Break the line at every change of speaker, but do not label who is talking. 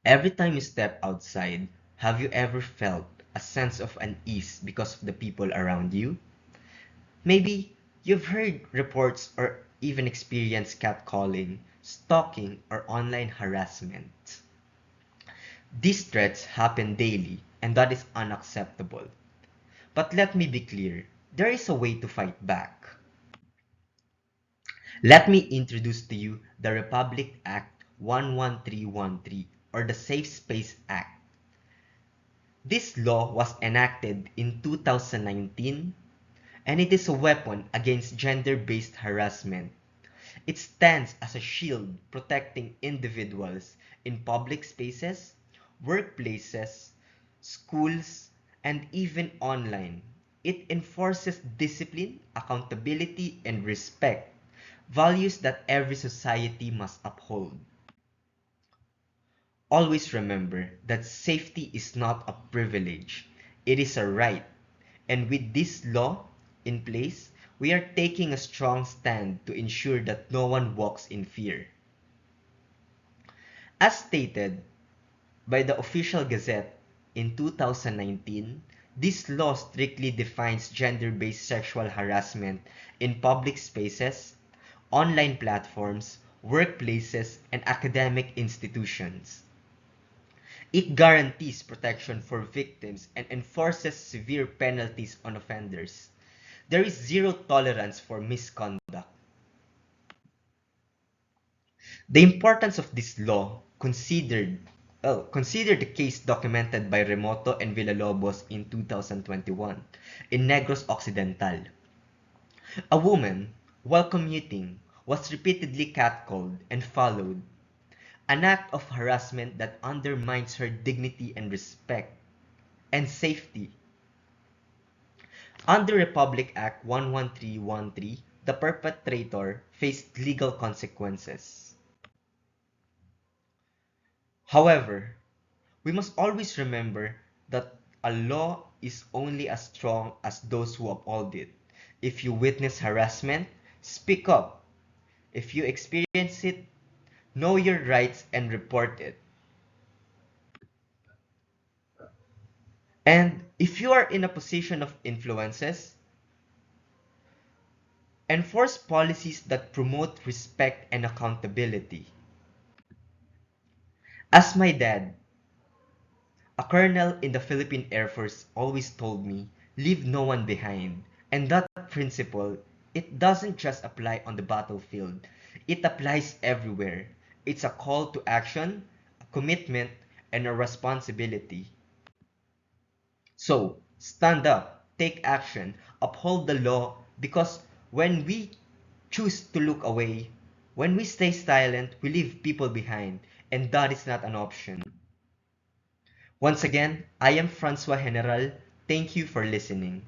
Every time you step outside, have you ever felt a sense of unease because of the people around you? Maybe you've heard reports or even experienced catcalling, stalking, or online harassment. These threats happen daily, and that is unacceptable. But let me be clear, there is a way to fight back. Let me introduce to you the Republic Act 11313, or the Safe Space Act. This law was enacted in 2019, and it is a weapon against gender-based harassment. It stands as a shield protecting individuals in public spaces, workplaces, schools, and even online. It enforces discipline, accountability, and respect, values that every society must uphold. Always remember that safety is not a privilege, it is a right. And with this law in place, we are taking a strong stand to ensure that no one walks in fear. As stated by the Official Gazette in 2019, this law strictly defines gender-based sexual harassment in public spaces, online platforms, workplaces, and academic institutions. It guarantees protection for victims and enforces severe penalties on offenders. There is zero tolerance for misconduct. The importance of this law consider the case documented by Remoto and Villalobos in 2021 in Negros Occidental. A woman, while commuting, was repeatedly catcalled and followed, an act of harassment that undermines her dignity and respect and safety. Under Republic Act 11313, the perpetrator faced legal consequences. However, we must always remember that a law is only as strong as those who uphold it. If you witness harassment, speak up. If you experience it, know your rights and report it. And if you are in a position of influences, enforce policies that promote respect and accountability. As my dad, a colonel in the Philippine Air Force, always told me, leave no one behind. And that principle, it doesn't just apply on the battlefield. It applies everywhere. It's a call to action, a commitment, and a responsibility. So, stand up, take action, uphold the law, because when we choose to look away, when we stay silent, we leave people behind, and that is not an option. Once again, I am Francois General. Thank you for listening.